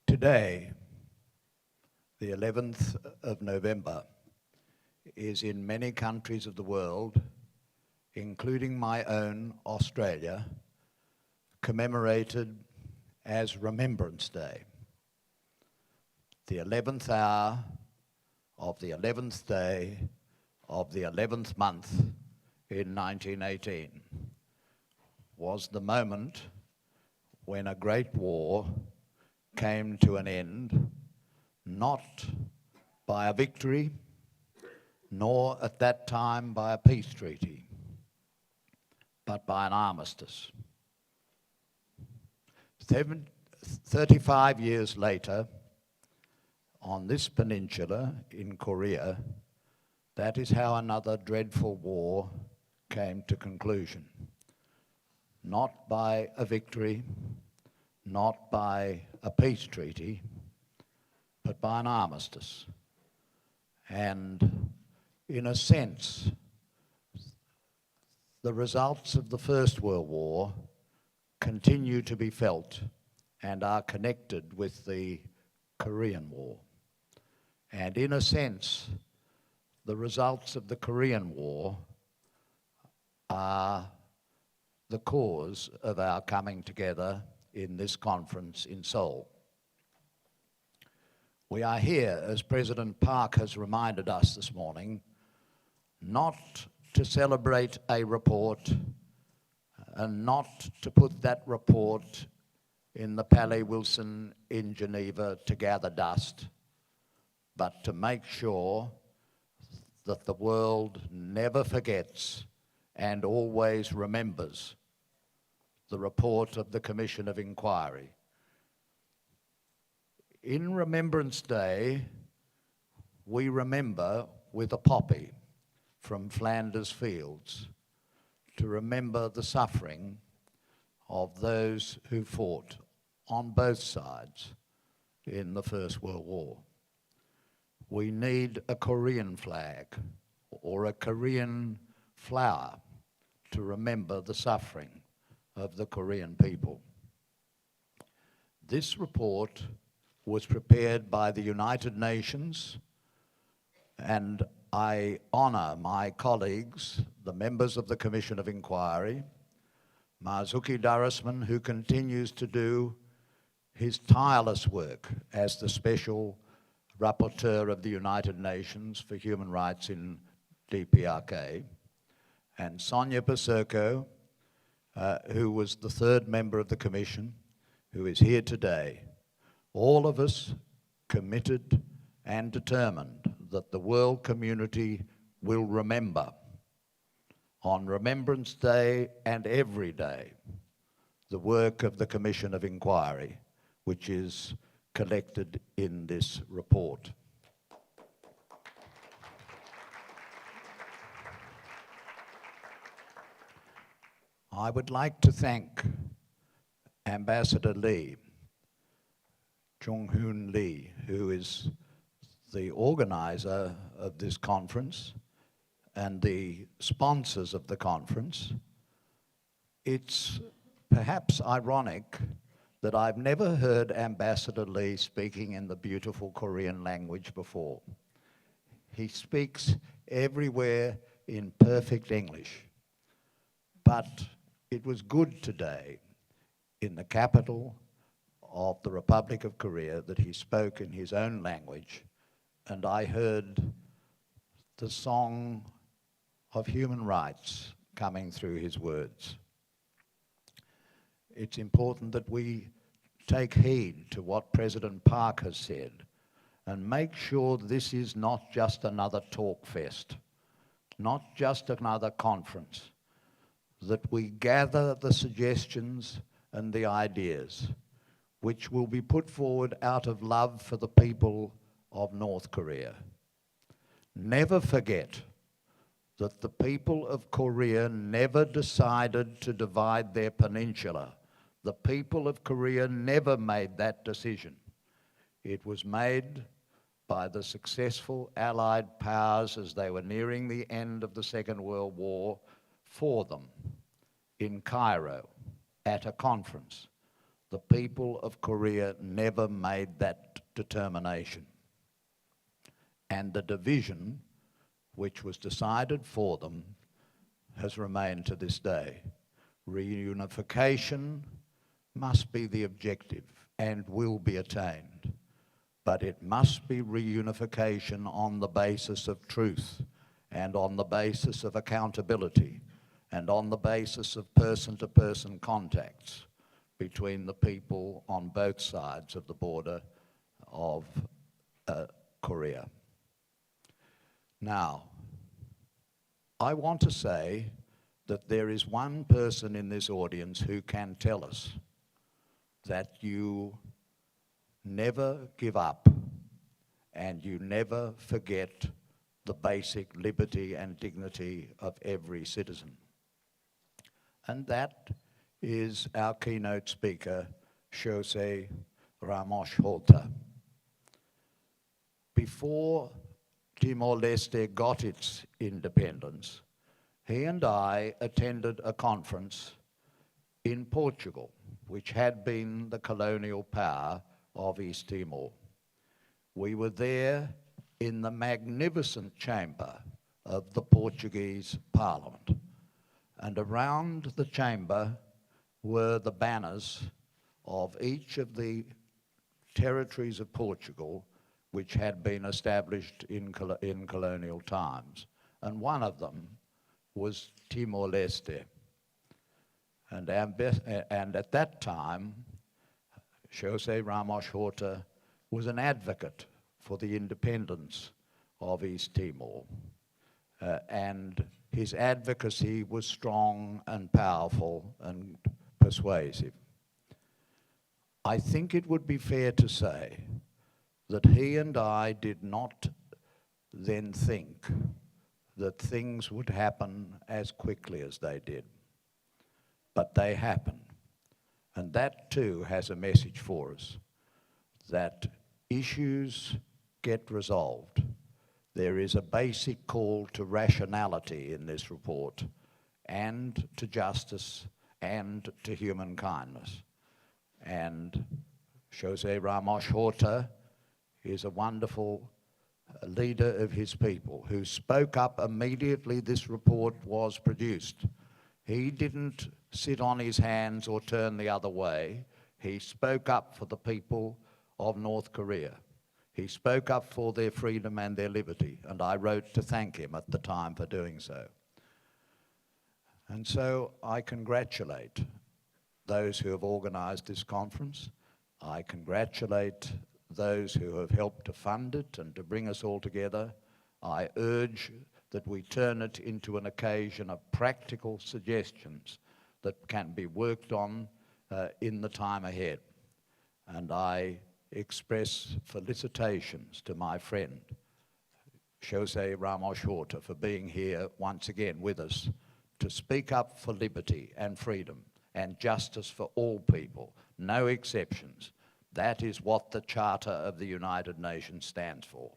Today, the 11th of November, is in many countries of the world, including my own, Australia, commemorated as Remembrance Day. The 11th hour of the 11th day of the 11th month in 1918 was the moment when a great war came to an end, not by a victory, nor at that time by a peace treaty, but by an armistice. 35 years later, on this peninsula in Korea, that is how another dreadful war came to conclusion. Not by a victory, not by a peace treaty, but by an armistice. And in a sense, the results of the First World War continue to be felt and are connected with the Korean War. And in a sense, the results of the Korean War are the cause of our coming together in this conference in Seoul. We are here, as President Park has reminded us this morning, not to celebrate a report and not to put that report in the Palais Wilson in Geneva to gather dust, but to make sure that the world never forgets and always remembers the report of the Commission of Inquiry. In Remembrance Day, we remember with a poppy from Flanders Fields to remember the suffering of those who fought on both sides in the First World War. We need a Korean flag or a Korean flower to remember the suffering of the Korean people. This report was prepared by the United Nations, and I honor my colleagues, the members of the Commission of Inquiry, Marzuki Darasman, who continues to do his tireless work as the Special Rapporteur of the United Nations for Human Rights in DPRK, and Sonia Paserko, who was the third member of the Commission, who is here today. All of us committed and determined that the world community will remember on Remembrance Day and every day the work of the Commission of Inquiry, which is collected in this report. I would like to thank Ambassador Lee, Jung-Hoon Lee, who is the organizer of this conference and the sponsors of the conference. It's perhaps ironic that I've never heard Ambassador Lee speaking in the beautiful Korean language before. He speaks everywhere in perfect English, but it was good today in the capital of the Republic of Korea that he spoke in his own language, and I heard the song of human rights coming through his words. It's important that we take heed to what President Park has said and make sure this is not just another talk fest, not just another conference, that we gather the suggestions and the ideas which will be put forward out of love for the people of North Korea. Never forget that the people of Korea never decided to divide their peninsula. The people of Korea never made that decision. It was made by the successful Allied powers as they were nearing the end of the Second World War for them in Cairo at a conference The people of Korea never made that determination. And the division, which was decided for them, has remained to this day. Reunification must be the objective and will be attained, but it must be reunification on the basis of truth and on the basis of accountability and on the basis of person-to-person contacts between the people on both sides of the border of Korea. Now, I want to say that there is one person in this audience who can tell us that you never give up and you never forget the basic liberty and dignity of every citizen. And that is our keynote speaker, Jose Ramos-Horta. Before Timor-Leste got its independence, he and I attended a conference in Portugal, which had been the colonial power of East Timor. We were there in the magnificent chamber of the Portuguese Parliament, and around the chamber were the banners of each of the territories of Portugal which had been established in colonial times. And one of them was Timor-Leste. And at that time, Jose Ramos-Horta was an advocate for the independence of East Timor. And his advocacy was strong and powerful and persuasive. I think it would be fair to say that he and I did not then think that things would happen as quickly as they did. But they happened. And that too has a message for us, that issues get resolved. There is a basic call to rationality in this report, and to justice, and to human kindness. And Jose Ramos-Horta is a wonderful leader of his people who spoke up immediately this report was produced. He didn't sit on his hands or turn the other way. He spoke up for the people of North Korea. He spoke up for their freedom and their liberty, and I wrote to thank him at the time for doing so. And so I congratulate those who have organized this conference. I congratulate those who have helped to fund it and to bring us all together. I urge that we turn it into an occasion of practical suggestions that can be worked on in the time ahead. And I express felicitations to my friend, Jose Ramos-Horta, for being here once again with us to speak up for liberty and freedom and justice for all people, no exceptions. That is what the Charter of the United Nations stands for.